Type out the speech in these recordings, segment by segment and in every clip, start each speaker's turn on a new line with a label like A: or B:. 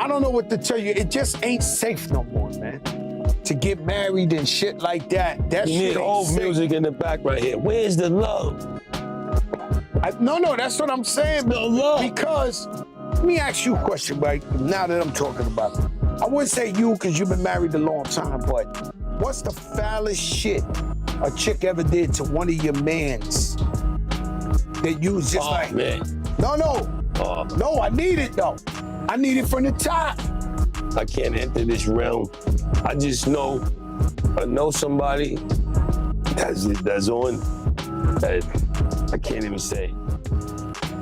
A: I don't know what to tell you. It just ain't safe no more, man. To get married and shit like that. That
B: You
A: shit
B: need
A: ain't
B: old
A: safe.
B: music in the back right here. Where's the love?
A: No, that's what I'm saying.
B: The love.
A: Because, let me ask you a question, right? Now that I'm talking about it. I wouldn't say you because you've been married a long time, but what's the foulest shit a chick ever did to one of your mans that you was just like,
B: man.
A: No, I need it though. I need it from the top.
B: I can't enter this realm. I just know, I know somebody that's on that I can't even say.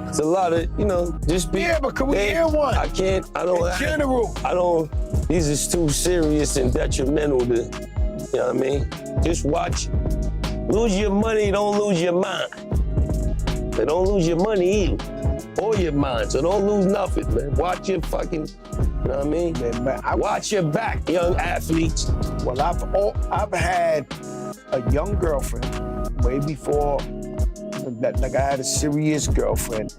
B: It's a lot of, just be.
A: Yeah, but can we hear one?
B: I can't, I don't.
A: In general.
B: I don't, these is too serious and detrimental to, you know what I mean? Just watch. Lose your money, don't lose your mind. But don't lose your money either. Or your mind, so don't lose nothing, man. Watch your fucking, you know what I mean?
A: Man,
B: watch your back, young athletes.
A: Well, I've had a young girlfriend way before, like I had a serious girlfriend,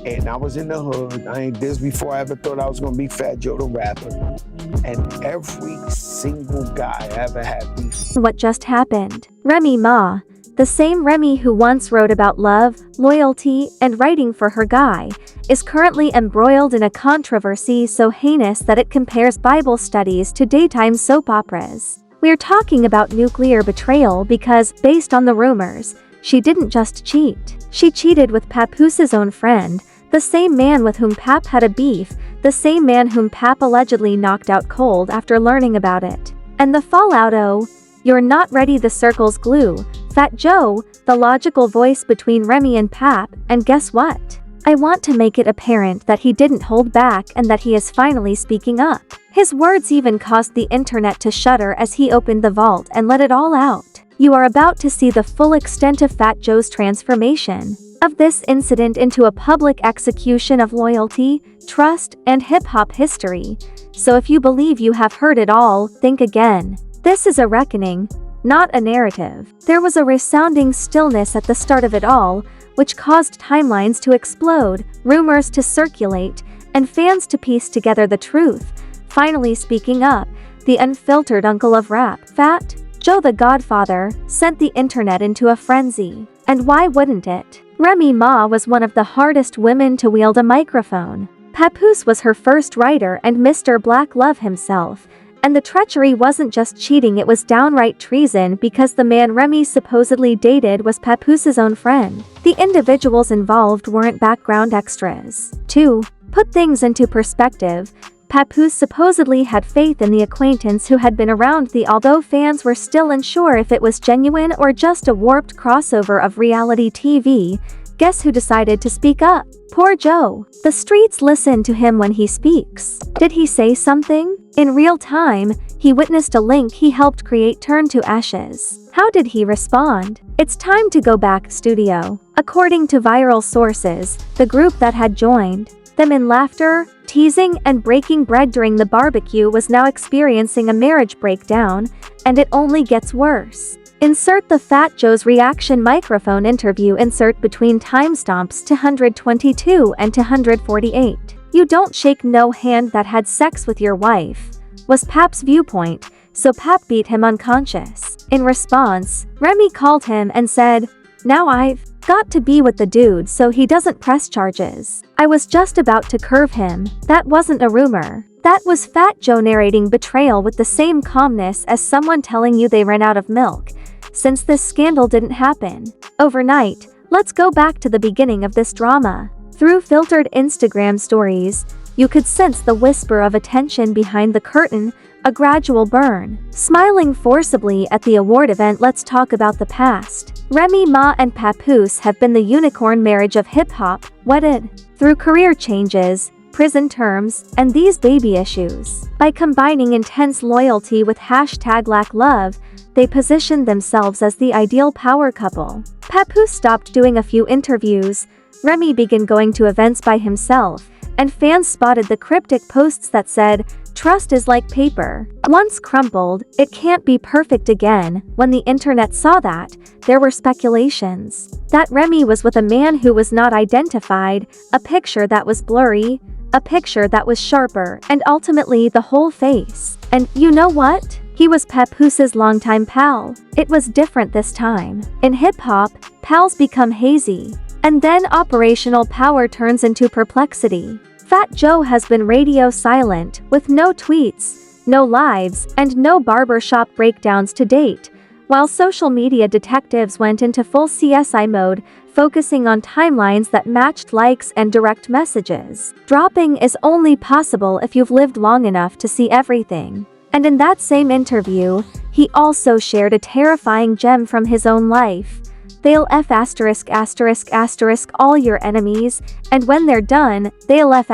A: and I was in the hood. This before I ever thought I was gonna be Fat Joe the rapper. And every single guy I ever had beef.
C: What just happened? Remy Ma, the same Remy who once wrote about love, loyalty, and writing for her guy, is currently embroiled in a controversy so heinous that it compares Bible studies to daytime soap operas. We're talking about nuclear betrayal because, based on the rumors, she didn't just cheat. She cheated with Papoose's own friend, the same man with whom Pap had a beef, the same man whom Pap allegedly knocked out cold after learning about it. And the fallout, oh, you're not ready, the circle's glue. Fat Joe, the logical voice between Remy and Pap, and guess what? I want to make it apparent that he didn't hold back and that he is finally speaking up. His words even caused the internet to shudder as he opened the vault and let it all out. You are about to see the full extent of Fat Joe's transformation of this incident into a public execution of loyalty, trust, and hip-hop history. So if you believe you have heard it all, think again. This is a reckoning, not a narrative. There was a resounding stillness at the start of it all, which caused timelines to explode, rumors to circulate, and fans to piece together the truth. Finally speaking up, the unfiltered uncle of rap, Fat Joe the Godfather, sent the internet into a frenzy. And why wouldn't it? Remy Ma was one of the hardest women to wield a microphone. Papoose was her first writer and Mr. Black Love himself. And the treachery wasn't just cheating, it was downright treason because the man Remy supposedly dated was Papoose's own friend. The individuals involved weren't background extras. To put things into perspective, Papoose supposedly had faith in the acquaintance who had been around although fans were still unsure if it was genuine or just a warped crossover of reality TV. Guess who decided to speak up? Poor Joe. The streets listen to him when he speaks. Did he say something? In real time, he witnessed a link he helped create turn to ashes. How did he respond? It's time to go back, studio. According to viral sources, the group that had joined them in laughter, teasing, and breaking bread during the barbecue was now experiencing a marriage breakdown, and it only gets worse. Insert the Fat Joe's reaction microphone interview insert between timestamps 222 and 248. You don't shake no hand that had sex with your wife, was Pap's viewpoint, so Pap beat him unconscious. In response, Remy called him and said, "Now I've got to be with the dude so he doesn't press charges. I was just about to curve him." That wasn't a rumor. That was Fat Joe narrating betrayal with the same calmness as someone telling you they ran out of milk. Since this scandal didn't happen overnight, let's go back to the beginning of this drama. Through filtered Instagram stories, you could sense the whisper of attention behind the curtain, a gradual burn. Smiling forcibly at the award event, let's talk about the past. Remy Ma and Papoose have been the unicorn marriage of hip-hop, wedded through career changes, prison terms, and these baby issues. By combining intense loyalty with #LackLove, they positioned themselves as the ideal power couple. Papoose stopped doing a few interviews, Remy began going to events by himself, and fans spotted the cryptic posts that said, "Trust is like paper. Once crumpled, it can't be perfect again." When the internet saw that, there were speculations that Remy was with a man who was not identified, a picture that was blurry, a picture that was sharper and ultimately the whole face. And you know what? He was Papoose's longtime pal. It was different this time. In hip-hop, pals become hazy. And then operational power turns into perplexity. Fat Joe has been radio silent, with no tweets, no lives, and no barbershop breakdowns to date, while social media detectives went into full CSI mode, focusing on timelines that matched likes and direct messages. Dropping is only possible if you've lived long enough to see everything. And in that same interview, he also shared a terrifying gem from his own life. They'll F*** all your enemies, and when they're done, they'll F***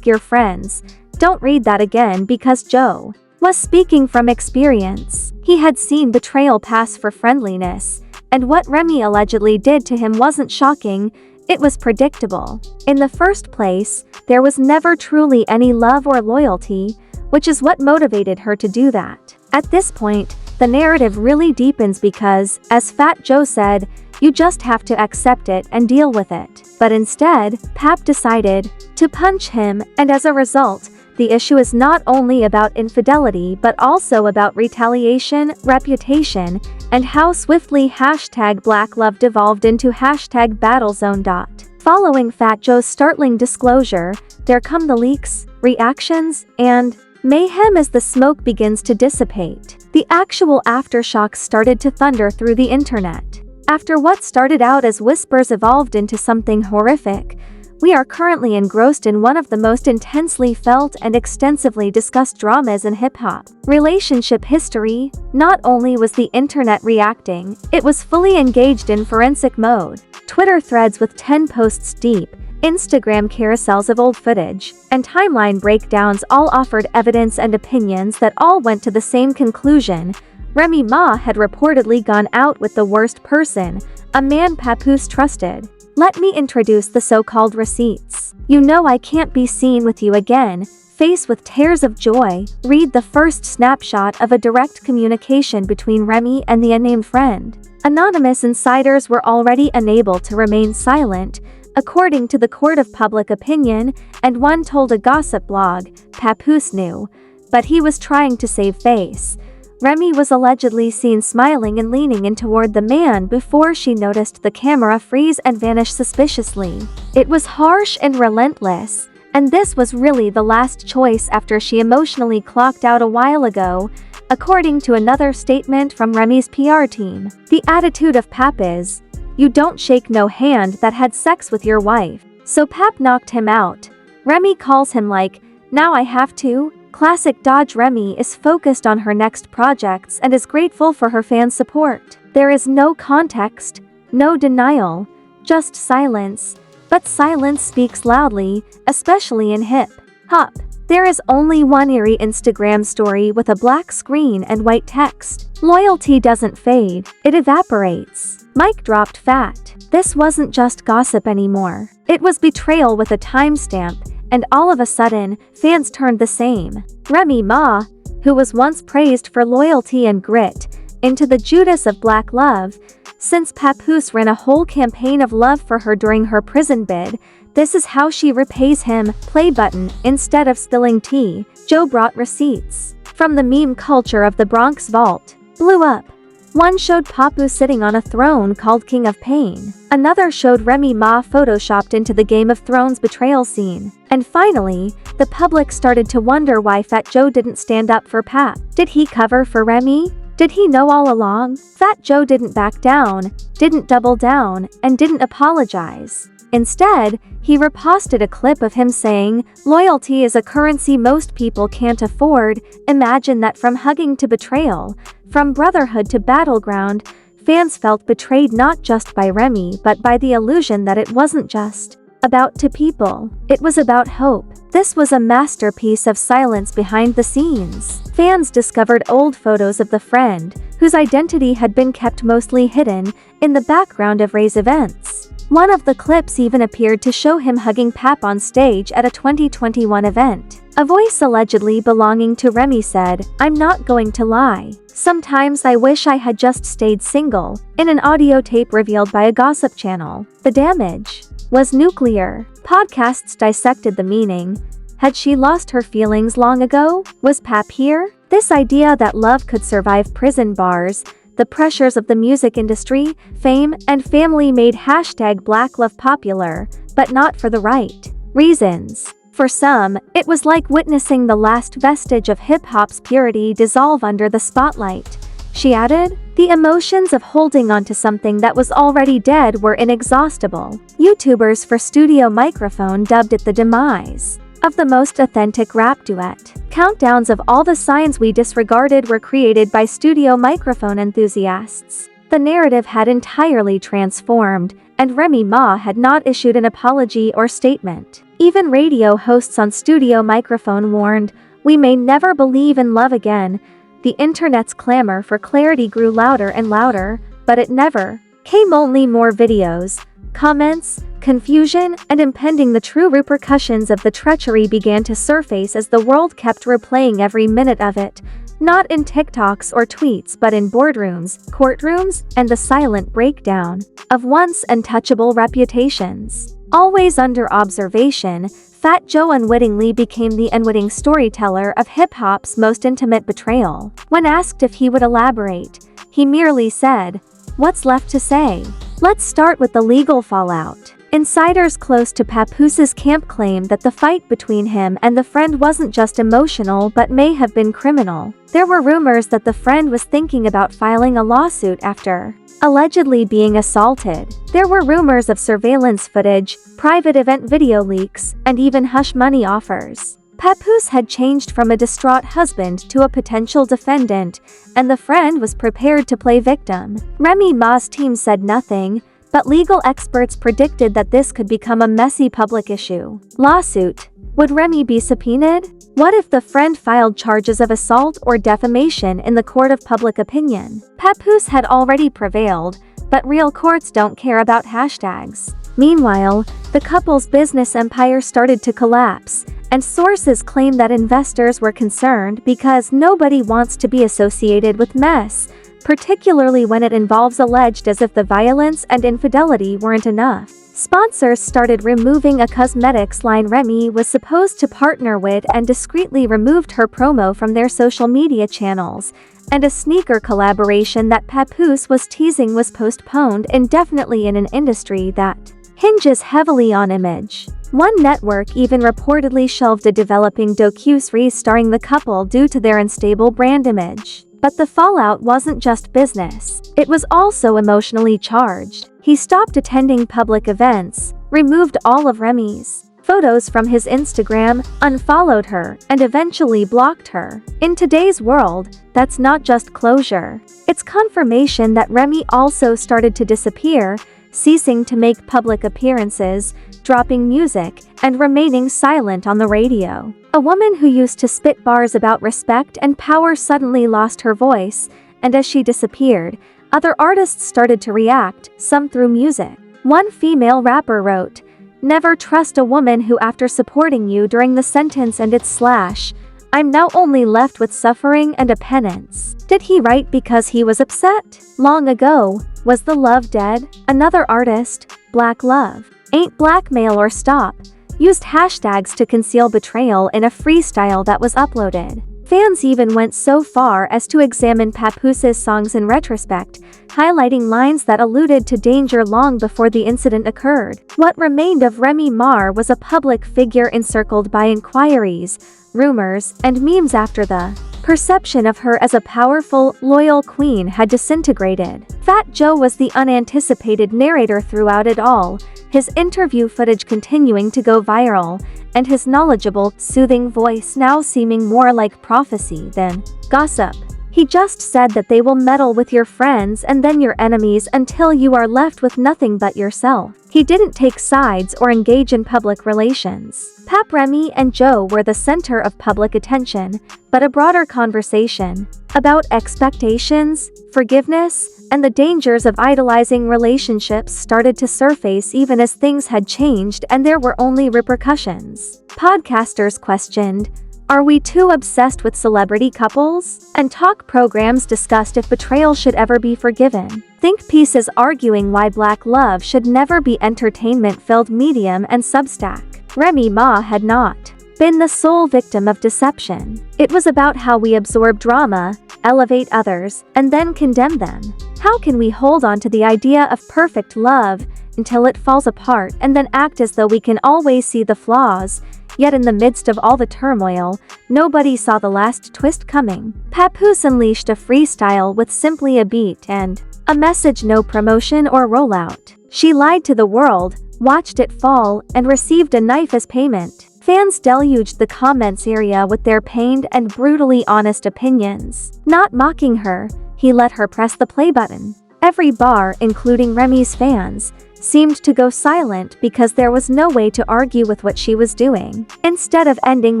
C: your friends. Don't read that again because Joe was speaking from experience. He had seen betrayal pass for friendliness, and what Remy allegedly did to him wasn't shocking, it was predictable. In the first place, there was never truly any love or loyalty, which is what motivated her to do that. At this point, the narrative really deepens because, as Fat Joe said, you just have to accept it and deal with it. But instead, Pap decided to punch him, and as a result, the issue is not only about infidelity but also about retaliation, reputation, and how swiftly #BlackLove devolved into #BattleZone. Following Fat Joe's startling disclosure, there come the leaks, reactions, and mayhem as the smoke begins to dissipate. The actual aftershocks started to thunder through the internet. After what started out as whispers evolved into something horrific, we are currently engrossed in one of the most intensely felt and extensively discussed dramas in hip-hop relationship history. Not only was the internet reacting, it was fully engaged in forensic mode. Twitter threads with 10 posts deep, Instagram carousels of old footage, and timeline breakdowns all offered evidence and opinions that all went to the same conclusion. Remy Ma had reportedly gone out with the worst person, a man Papoose trusted. Let me introduce the so-called receipts. You know I can't be seen with you again. Face with tears of joy, read the first snapshot of a direct communication between Remy and the unnamed friend. Anonymous insiders were already unable to remain silent, according to the court of public opinion, and one told a gossip blog, Papoose knew, but he was trying to save face. Remy was allegedly seen smiling and leaning in toward the man before she noticed the camera freeze and vanish suspiciously. It was harsh and relentless, and this was really the last choice after she emotionally clocked out a while ago, according to another statement from Remy's PR team. The attitude of Pap is, you don't shake no hand that had sex with your wife. So Pap knocked him out. Remy calls him like, now I have to. Classic Dodge. Remy is focused on her next projects and is grateful for her fans' support. There is no context, no denial, just silence. But silence speaks loudly, especially in hip-hop. There is only one eerie Instagram story with a black screen and white text. Loyalty doesn't fade, it evaporates. Mic dropped. Fat. This wasn't just gossip anymore. It was betrayal with a timestamp, and all of a sudden, fans turned the same. Remy Ma, who was once praised for loyalty and grit, into the Judas of black love. Since Papoose ran a whole campaign of love for her during her prison bid, this is how she repays him. Play button. Instead of spilling tea, Joe brought receipts. From the meme culture of the Bronx Vault. Blew up. One showed Papoose sitting on a throne called King of Pain. Another showed Remy Ma photoshopped into the Game of Thrones betrayal scene. And finally, the public started to wonder why Fat Joe didn't stand up for Pap. Did he cover for Remy? Did he know all along? Fat Joe didn't back down, didn't double down, and didn't apologize. Instead, he reposted a clip of him saying, loyalty is a currency most people can't afford. Imagine that. From hugging to betrayal, from brotherhood to battleground, fans felt betrayed not just by Remy but by the illusion that it wasn't just about two people. It was about hope. This was a masterpiece of silence behind the scenes. Fans discovered old photos of the friend, whose identity had been kept mostly hidden, in the background of Ray's events. One of the clips even appeared to show him hugging Pap on stage at a 2021 event. A voice allegedly belonging to Remy said, I'm not going to lie. Sometimes I wish I had just stayed single, in an audio tape revealed by a gossip channel. The damage was nuclear. Podcasts dissected the meaning. Had she lost her feelings long ago? Was Pap here? This idea that love could survive prison bars, the pressures of the music industry, fame, and family made #BlackLove popular, but not for the right reasons. For some, it was like witnessing the last vestige of hip-hop's purity dissolve under the spotlight. She added, the emotions of holding onto something that was already dead were inexhaustible. YouTubers for Studio Microphone dubbed it the demise of the most authentic rap duet. Countdowns of all the signs we disregarded were created by Studio Microphone enthusiasts. The narrative had entirely transformed, and Remy Ma had not issued an apology or statement. Even radio hosts on Studio Microphone warned, "We may never believe in love again." The internet's clamor for clarity grew louder and louder, but it never came. Only more videos, comments, confusion, and impending the true repercussions of the treachery began to surface as the world kept replaying every minute of it, not in TikToks or tweets but in boardrooms, courtrooms, and the silent breakdown of once untouchable reputations. Always under observation, Fat Joe unwittingly became the unwitting storyteller of hip-hop's most intimate betrayal. When asked if he would elaborate, he merely said, "What's left to say?" Let's start with the legal fallout. Insiders close to Papoose's camp claim that the fight between him and the friend wasn't just emotional but may have been criminal. There were rumors that the friend was thinking about filing a lawsuit after allegedly being assaulted. There were rumors of surveillance footage, private event video leaks, and even hush money offers. Papoose had changed from a distraught husband to a potential defendant, and the friend was prepared to play victim. Remy Ma's team said nothing, but legal experts predicted that this could become a messy public issue. Lawsuit. Would Remy be subpoenaed? What if the friend filed charges of assault or defamation in the court of public opinion? Papoose had already prevailed, but real courts don't care about hashtags. Meanwhile, the couple's business empire started to collapse, and sources claim that investors were concerned because nobody wants to be associated with mess, particularly when it involves alleged as if the violence and infidelity weren't enough. Sponsors started removing a cosmetics line Remy was supposed to partner with and discreetly removed her promo from their social media channels, and a sneaker collaboration that Papoose was teasing was postponed indefinitely in an industry that hinges heavily on image. One network even reportedly shelved a developing docu-series starring the couple due to their unstable brand image. But the fallout wasn't just business. It was also emotionally charged. He stopped attending public events, removed all of Remy's photos from his Instagram, unfollowed her, and eventually blocked her. In today's world, that's not just closure. It's confirmation that Remy also started to disappear, ceasing to make public appearances, dropping music, and remaining silent on the radio. A woman who used to spit bars about respect and power suddenly lost her voice, and as she disappeared, other artists started to react, some through music. One female rapper wrote, "Never trust a woman who after supporting you during the sentence and it's slash, I'm now only left with suffering and a penance." Did he write because he was upset? Long ago, was the love dead? Another artist, BlackLove, Ain't Blackmail or Stop, used hashtags to conceal betrayal in a freestyle that was uploaded. Fans even went so far as to examine Papoose's songs in retrospect, highlighting lines that alluded to danger long before the incident occurred. What remained of Remy Ma was a public figure encircled by inquiries, rumors, and memes after the perception of her as a powerful, loyal queen had disintegrated. Fat Joe was the unanticipated narrator throughout it all, his interview footage continuing to go viral, and his knowledgeable, soothing voice now seeming more like prophecy than gossip. He just said that they will meddle with your friends and then your enemies until you are left with nothing but yourself. He didn't take sides or engage in public relations. Pap, Remy, and Joe were the center of public attention, but a broader conversation about expectations, forgiveness, and the dangers of idolizing relationships started to surface even as things had changed and there were only repercussions. Podcasters questioned, Are we too obsessed with celebrity couples? And talk programs discussed if betrayal should ever be forgiven. Think pieces arguing why black love should never be entertainment-filled medium and Substack. Remy Ma had not been the sole victim of deception. It was about how we absorb drama, elevate others, and then condemn them. How can we hold on to the idea of perfect love until it falls apart and then act as though we can always see the flaws? Yet in the midst of all the turmoil, nobody saw the last twist coming. Papoose unleashed a freestyle with simply a beat and a message, no promotion or rollout. She lied to the world, watched it fall, and received a knife as payment. Fans deluged the comments area with their pained and brutally honest opinions. Not mocking her, he let her press the play button. Every bar, including Remy's fans, seemed to go silent because there was no way to argue with what she was doing. Instead of ending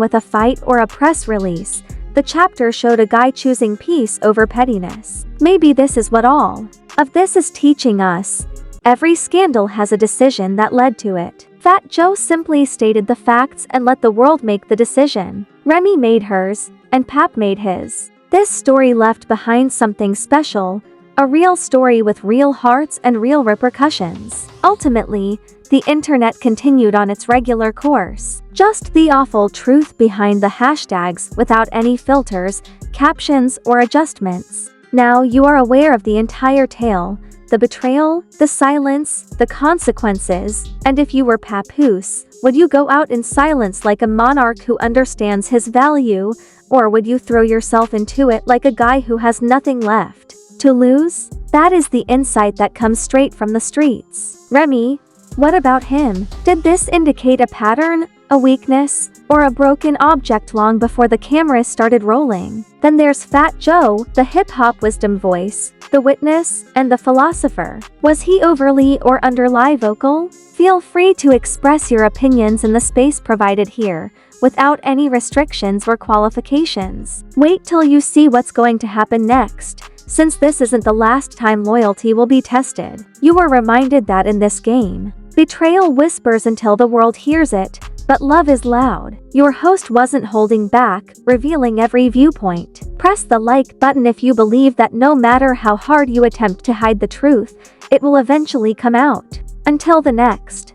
C: with a fight or a press release, the chapter showed a guy choosing peace over pettiness. Maybe this is what all of this is teaching us. Every scandal has a decision that led to it. Fat Joe simply stated the facts and let the world make the decision. Remy made hers, and Pap made his. This story left behind something special, a real story with real hearts and real repercussions. Ultimately, the internet continued on its regular course. Just the awful truth behind the hashtags without any filters, captions, or adjustments. Now you are aware of the entire tale, the betrayal, the silence, the consequences, and if you were Papoose, would you go out in silence like a monarch who understands his value, or would you throw yourself into it like a guy who has nothing left to lose? That is the insight that comes straight from the streets. Remy, what about him? Did this indicate a pattern, a weakness, or a broken object long before the cameras started rolling? Then there's Fat Joe, the hip-hop wisdom voice, the witness, and the philosopher. Was he overly or underly vocal? Feel free to express your opinions in the space provided here, without any restrictions or qualifications. Wait till you see what's going to happen next, since this isn't the last time loyalty will be tested. You are reminded that in this game, betrayal whispers until the world hears it, but love is loud. Your host wasn't holding back, revealing every viewpoint. Press the like button if you believe that no matter how hard you attempt to hide the truth, it will eventually come out. Until the next